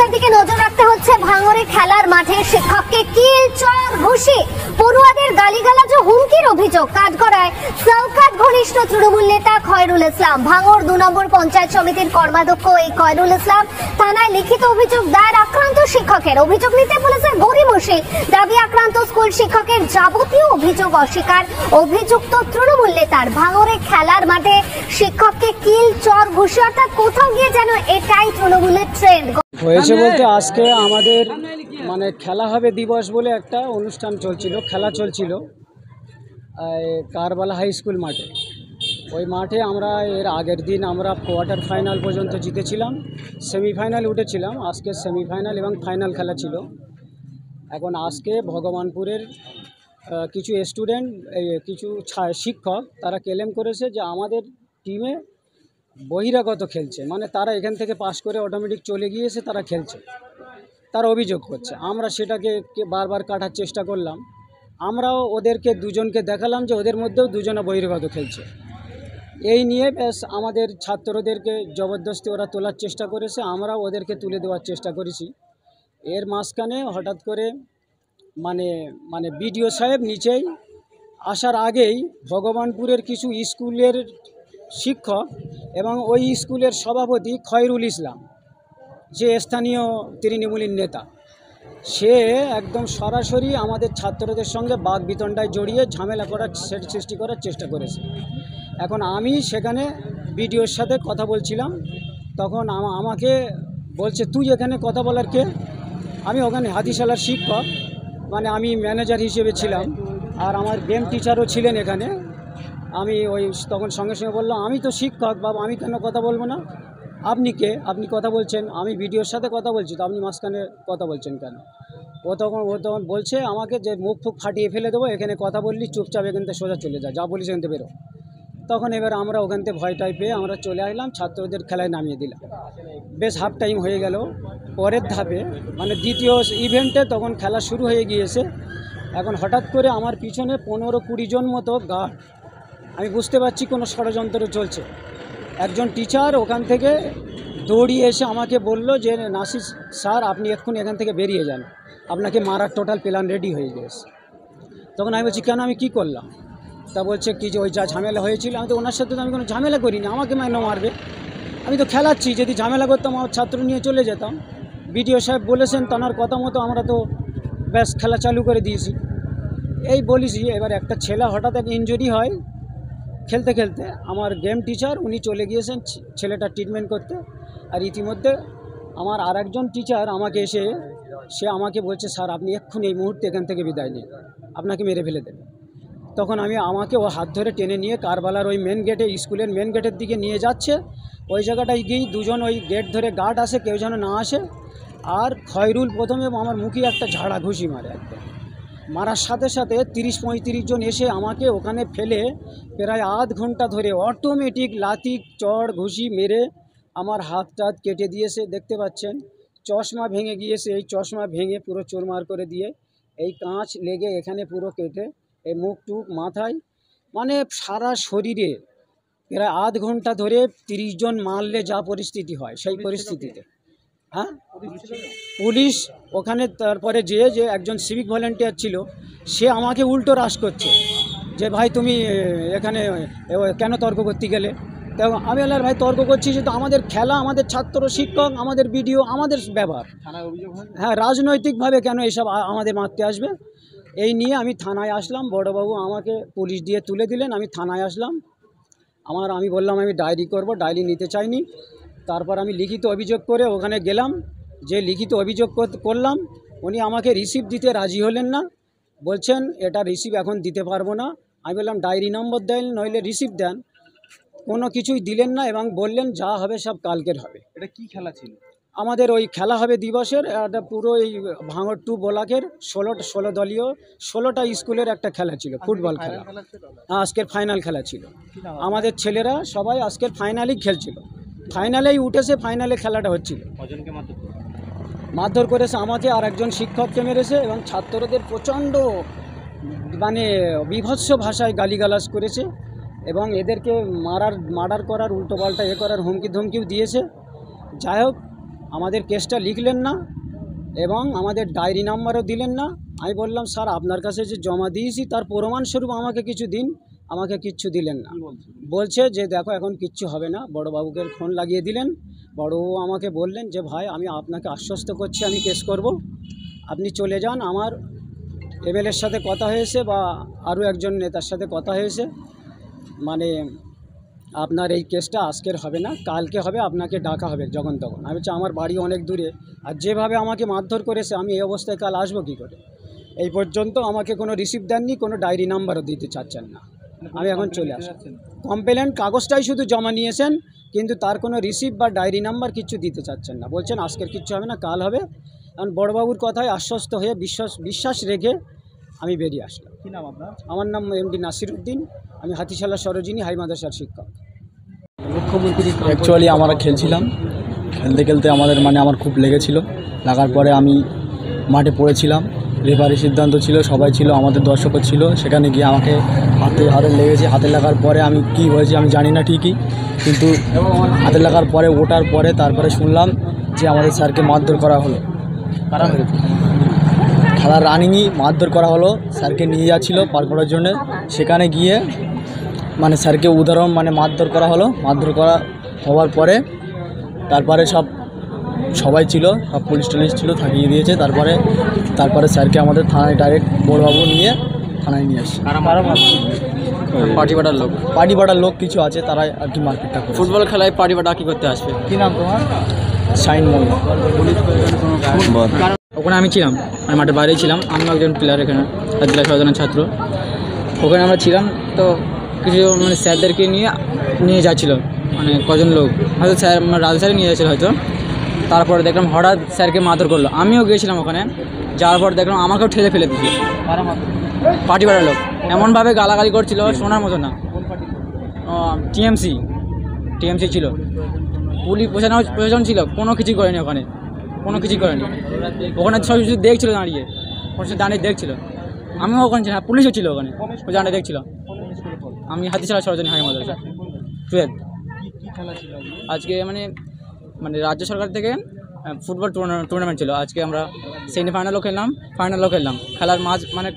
খবরের দিকে নজর রাখতে হচ্ছে। ভাঙড়ে খেলার মাঠে শিক্ষককে কিল, চর, ঘুষি, পড়ুয়াদের গালিগালাজ ও হুমকির অভিযোগ কাঠগড়ায় সরকার ঘনিষ্ঠ তৃণমূল নেতা খয়রুল ইসলাম। ভাঙড় 2 নম্বর পঞ্চায়েত সমিতির কর্মাধ্যক্ষ এই খয়রুল ইসলাম থানায় লিখিত অভিযোগ দায়ের আক্রান্ত শিক্ষকের। অভিযোগ নিতে বলেছে গরিমসি। দাবি আক্রান্ত স্কুল শিক্ষকের যাবতীয় অভিযোগ অস্বীকার অভিযুক্ত তৃণমূল নেতার। ভাঙড়ে খেলার মাঠে শিক্ষককে কিল, চর, ঘুষি অর্থাৎ কোথাও গিয়ে যেন এটাই তৃণমূলের ট্রেন্ড হয়েছে বলতে আজকে আমাদের মানে খেলা হবে দিবস বলে একটা অনুষ্ঠান চলছিল, খেলা চলছিল কারবালা হাই স্কুল মাঠে। ওই মাঠে আমরা এর আগের দিন আমরা কোয়ার্টার ফাইনাল পর্যন্ত জিতেছিলাম, সেমিফাইনাল উঠেছিলাম। আজকে সেমিফাইনাল এবং ফাইনাল খেলা ছিল। এখন আজকে ভগবানপুরের কিছু স্টুডেন্ট, কিছু শিক্ষক তারা ক্লেম করেছে যে আমাদের টিমে বহিরাগত খেলছে, মানে তারা এখান থেকে পাস করে অটোমেটিক চলে গিয়েছে, তারা খেলছে, তারা অভিযোগ করছে। আমরা সেটাকে বারবার কাটার চেষ্টা করলাম। আমরাও ওদেরকে দুজনকে দেখালাম যে ওদের মধ্যেও দুজনে বহিরাগত খেলছে। এই নিয়ে ব্যাস আমাদের ছাত্রদেরকে জবরদস্তি ওরা তোলার চেষ্টা করেছে, আমরাও ওদেরকে তুলে দেওয়ার চেষ্টা করেছি। এর মাঝখানে হঠাৎ করে মানে বিডিও সাহেব নিচেই আসার আগেই ভগবানপুরের কিছু স্কুলের শিক্ষক এবং ওই স্কুলের সভাপতি খয়রুল ইসলাম, যে স্থানীয় তৃণমূলের নেতা, সে একদম সরাসরি আমাদের ছাত্রদের সঙ্গে বাকবিতণ্ডায় জড়িয়ে ঝামেলা করার সৃষ্টি করার চেষ্টা করেছে। এখন আমি সেখানে বিডিওর সাথে কথা বলছিলাম, তখন আমাকে বলছে তুই এখানে কথা বলার কে? আমি ওখানে হাতিশালার শিক্ষক, মানে আমি ম্যানেজার হিসেবে ছিলাম, আর আমার গেম টিচারও ছিলেন এখানে। আমি তখন সঙ্গে সঙ্গে বললাম আমি তো শিক্ষক বাবা, আমি কেন কথা বলবো না? আপনি কে? আপনি কথা বলছেন? আমি ভিডিওর সাথে কথা বলছি, তো আপনি মাঝখানে কথা বলছেন কেন? ও তখন বলছে আমাকে যে মুখ ফুক ফাটিয়ে ফেলে দেবো, এখানে কথা বললি চুপচাপ এখান থেকে সোজা চলে যা বলিস এখান থেকে বেরো। তখন এবার আমরা ওখান থেকে ভয়টাই পেয়ে আমরা চলে আসলাম, ছাত্রদের খেলায় নামিয়ে দিলাম। বেশ হাফ টাইম হয়ে গেল। পরের ধাপে মানে দ্বিতীয় ইভেন্টে তখন খেলা শুরু হয়ে গিয়েছে। এখন হঠাৎ করে আমার পিছনে 15-20 জন মতো গার্ড, আমি বুঝতে পারছি কোনো ষড়যন্ত্র চলছে। একজন টিচার ওখান থেকে দৌড়িয়ে এসে আমাকে বলল যে নাসির স্যার আপনি এক্ষুনি এখান থেকে বেরিয়ে যান, আপনাকে মারার টোটাল প্ল্যান রেডি হয়ে গেছে। তখন আমি বলছি কেন, আমি কি করলাম? তা বলছে কি যে ওই যা ঝামেলা হয়েছিল। আমি তো ওনার সাথে তো আমি কোনো ঝামেলা করিনি, আমাকে মারবে, আমি তো খেলাচ্ছি। যদি ঝামেলা করতাম আমার ছাত্র নিয়ে চলে যেতাম। বিডিও সাহেব বলেছেন, তার কথা মতো আমরা তো ব্যাস খেলা চালু করে দিয়েছি। এই বলিছি। এবার একটা ছেলে হঠাৎ এক ইনজুরি হয় খেলতে খেলতে, আমার গেম টিচার উনি চলে গিয়েছেন ছেলেটা ট্রিটমেন্ট করতে। আর ইতিমধ্যে আমার আর একজন টিচার আমাকে এসে সে আমাকে বলছে স্যার আপনি এক্ষুনি এই মুহূর্তে এখান থেকে বিদায় নিন, আপনাকে মেরে ফেলে দেবে। তখন আমাকে ও হাত ধরে টেনে নিয়ে কারবালার ওই মেন গেটে, স্কুলের মেন গেটের দিকে নিয়ে যাচ্ছে। ওই জায়গাটায় গিয়ে দুজন ওই গেট ধরে গার্ড আসে, কেউ যেন না আসে। আর খয়রুল প্রথমে আমার মুখে একটা ঝাড়া ঘুষি মারে, একদম মারার সাথে সাথে 30-35 জন এসে আমাকে ওখানে ফেলে প্রায় আধ ঘন্টা ধরে অটোমেটিক লাথি, চড়, ঘুষি মেরে আমার হাত টাত কেটে দিয়েছে। দেখতে পাচ্ছেন চশমা ভেঙে গিয়েছে, এই চশমা ভেঙে পুরো চুরমার করে দিয়ে এই কাঁচ লেগে এখানে পুরো কেটে এই মুখ টুক মাথায়, মানে সারা শরীরে প্রায় আধ ঘন্টা ধরে 30 জন মারলে যা পরিস্থিতি হয় সেই পরিস্থিতিতে। হ্যাঁ, পুলিশ ওখানে। তারপরে যে একজন সিভিক ভলেন্টিয়ার ছিল সে আমাকে উল্টো রাশ করছে যে ভাই তুমি এখানে কেন তর্ক করতে গেলে? তো আমি বললাম ভাই তর্ক করছি যে তো আমাদের খেলা, আমাদের ছাত্র শিক্ষক, আমাদের বিডিও, আমাদের ব্যবহার। হ্যাঁ, রাজনৈতিকভাবে কেন এসব আমাদের মারতে আসবে? এই নিয়ে আমি থানায় আসলাম। বড়বাবু আমাকে পুলিশ দিয়ে তুলে দিলেন, আমি থানায় আসলাম। আমি বললাম আমি ডায়েরি করব, ডায়েরি নিতে চাইনি। তারপর আমি লিখিত অভিযোগ করে ওখানে গেলাম। যে লিখিত অভিযোগ করলাম উনি আমাকে রিসিভ দিতে রাজি হলেন না, বলছেন এটা রিসিভ এখন দিতে পারবো না। আমি বললাম ডায়েরি নম্বর দেন, নইলে রিসিভ দেন। কোনো কিছুই দিলেন না এবং বললেন যা হবে সব কালকের হবে। এটা কি খেলা ছিল? আমাদের ওই খেলা হবে দিবসের একটা পুরো এই ভাঙড় 2 ব্লকের 16 দলীয় 16টা স্কুলের একটা খেলা ছিল, ফুটবল খেলা। আজকের ফাইনাল খেলা ছিল। আমাদের ছেলেরা সবাই আজকের ফাইনালই খেলছিল, ফাইনালেই উঠেছে, ফাইনালে খেলাটা হচ্ছিল। মারধর করেছে আমাকে, আর একজন শিক্ষককে মেরেছে এবং ছাত্রদের প্রচণ্ড মানে বিভৎস ভাষায় গালিগালাজ করেছে এবং এদেরকে মার্ডার করার, উল্টোপাল্টা করার হুমকি ধমকিও দিয়েছে। যাই হোক, আমাদের কেসটা লিখলেন না এবং আমাদের ডায়েরি নাম্বারও দিলেন না। আমি বললাম স্যার আপনার কাছে যে জমা দিয়েছি তার প্রমাণস্বরূপ আমাকে কিছু দিন, আমাকে কিচ্ছু দিলেন না। বলছে যে দেখো এখন কিচ্ছু হবে না। বড়োবাবুকে ফোন লাগিয়ে দিলেন, বড়োবাবু আমাকে বললেন যে ভাই আমি আপনাকে আশ্বস্ত করছি আমি কেস করব, আপনি চলে যান। আমার এমএলএর সাথে কথা হয়েছে বা আরও একজন নেতার সাথে কথা হয়েছে, মানে আপনার এই কেসটা আজকের হবে না, কালকে হবে, আপনাকে ডাকা হবে যখন তখন। আমি বলছি আমার বাড়ি অনেক দূরে, আর যেভাবে আমাকে মারধর করেছে আমি এই অবস্থায় কাল আসবো কী করে। এই পর্যন্ত আমাকে কোনো রিসিভ দেননি, কোনো ডায়েরি নাম্বারও দিতে চাচ্ছেন না। আমি এখন চলে আসি, কমপ্লেন কাগজটাই শুধু জমা নিয়েছেন, কিন্তু তার কোনো রিসিভ বা ডায়েরি নাম্বার কিছু দিতে চাচ্ছেন না। বলছেন আজকের কিচ্ছু হবে না, কাল হবে। কারণ বড়বাবুর কথায় আশ্বস্ত হয়ে বিশ্বাস রেখে আমি বেরিয়ে আসলাম। কী নাম আপনার? আমার নাম এমডি নাসির উদ্দিন, আমি হাতিশালা সরোজিনী হাই মাদ্রাসার শিক্ষক। মুখ্যমন্ত্রী অ্যাকচুয়ালি আমরা খেলছিলাম, খেলতে খেলতে আমার খুব লেগেছিল। লাগার পরে আমি মাঠে পড়েছিলাম, রেফারি সিদ্ধান্ত ছিল, সবাই ছিল, আমাদের দর্শকও ছিল। সেখানে গিয়ে আমাকে হাতে লেগেছে। হাতে লাগার পরে আমি কি হয়েছে আমি জানি না ঠিকই, কিন্তু হাতে লাগার পরে ওঠার পরে তারপরে শুনলাম যে আমাদের স্যারকে মারধর করা হলো। কারা হয়েছে? খেলার রানিংই মারধর করা হলো। স্যারকে নিয়ে যাচ্ছিল পার করার জন্যে, সেখানে গিয়ে স্যারকে উদাহরণ মারধর করা হলো। মারধর করা হওয়ার পরে তারপরে সবাই ছিল, সব পুলিশ টুলিশ ছিল, থাকিয়ে দিয়েছে। তারপরে স্যারকে আমাদের থানায় ডাইরেক্ট বড়বাবু নিয়ে থানায় নিয়ে আসছে। পার্টি বাটার লোক কিছু আছে, তারাই আর কি মারপিটটা করে। ফুটবল খেলায় পার্টি বাটা কী করতে আসবে? কী নাম তোমার? শাইন মল্ল। ওখানে আমি ছিলাম, আমি মাঠের বাইরেই ছিলাম। আমি একজন প্লেয়ার, এখানে জেলা সচেতনের ছাত্র। ওখানে আমরা ছিলাম, তো কিছু স্যারদেরকে নিয়ে যাচ্ছিল, কজন লোক হয়তো স্যার রাজু স্যারে নিয়ে যাচ্ছিলো হয়তো। তারপরে দেখলাম হঠাৎ স্যারকে মারধর করলো। আমিও গিয়েছিলাম ওখানে, যাওয়ার পর দেখলাম আমাকেও ঠেলে ফেলে দিচ্ছে পার্টি বাড়ার লোক। এমনভাবে গালাগালি করছিল শোনার মতো না। টিএমসি ছিল, পুলিশ প্রশাসন ছিল, কোনো কিছুই করেনি ওখানে, কোনো কিছুই করেনি। ওখানে সব কিছু দেখছিল দাঁড়িয়ে, দাঁড়িয়ে দেখছিল। আমিও ওখানে ছিলাম, পুলিশও ছিল ওখানে, দাঁড়িয়ে দেখছিল। আমি হাতিশালা সরোজিনী হাই মাদ্রাসা 12। আজকে রাজ্য সরকার থেকে ফুটবল টুর্নামেন্ট ছিল। আজকে আমরা সেমিফাইনালও খেললাম, ফাইনালও খেললাম।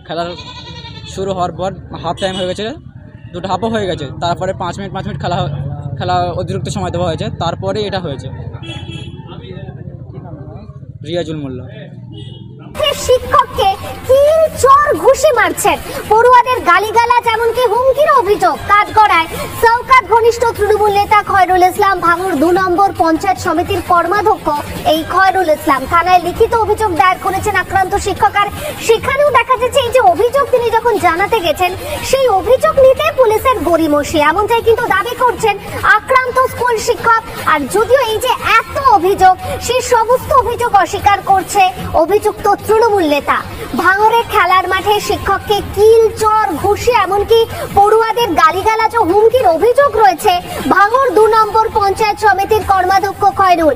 খেলার শুরু হওয়ার পর হাফ টাইম হয়ে গেছে, দুটো হাফও হয়ে গেছে। তারপরে 5 মিনিট খেলা অতিরিক্ত সময় দেওয়া হয়েছে। তারপরে এটা হয়েছে। রিয়াজুল মোল্লা। শিক্ষককে কিল চর ঘুষি মারছেন, পড়ুয়াদের গালিগালাজ এমনকি হুমকির অভিযোগ কাঠগড়ায় সৌকাত ঘনিষ্ঠ তৃণমূল নেতা খয়রুল ইসলাম। ভাঙড় 2 নম্বর পঞ্চায়েত সমিতির কর্মাধ্যক্ষ এই খয়রুল ইসলাম থানায় লিখিত অভিযোগ দায়ের করেছেন আক্রান্ত শিক্ষক। আর সেখানেও দেখা যাচ্ছে এই যে অভিযোগ তিনি যখন জানাতে গেছেন, সেই অভিযোগ নিতে পুলিশের গড়িমসি, এমনটাই কিন্তু দাবি করছেন আক্রান্ত স্কুল শিক্ষক। আর যদিও এই যে এত অভিযোগ, সেই সমস্ত অভিযোগ অস্বীকার করছে অভিযুক্ত তৃণমূল নেতা। ভাঙড়ের খেলার মাঠে শিক্ষককে কিল চর ঘুষি এমনকি পড়ুয়াদের গালিগালাজ ও হুমকির অভিযোগ রয়েছে ভাঙড় 2 নম্বর পঞ্চায়েত সমিতির কর্মাধ্যক্ষ খয়রুল।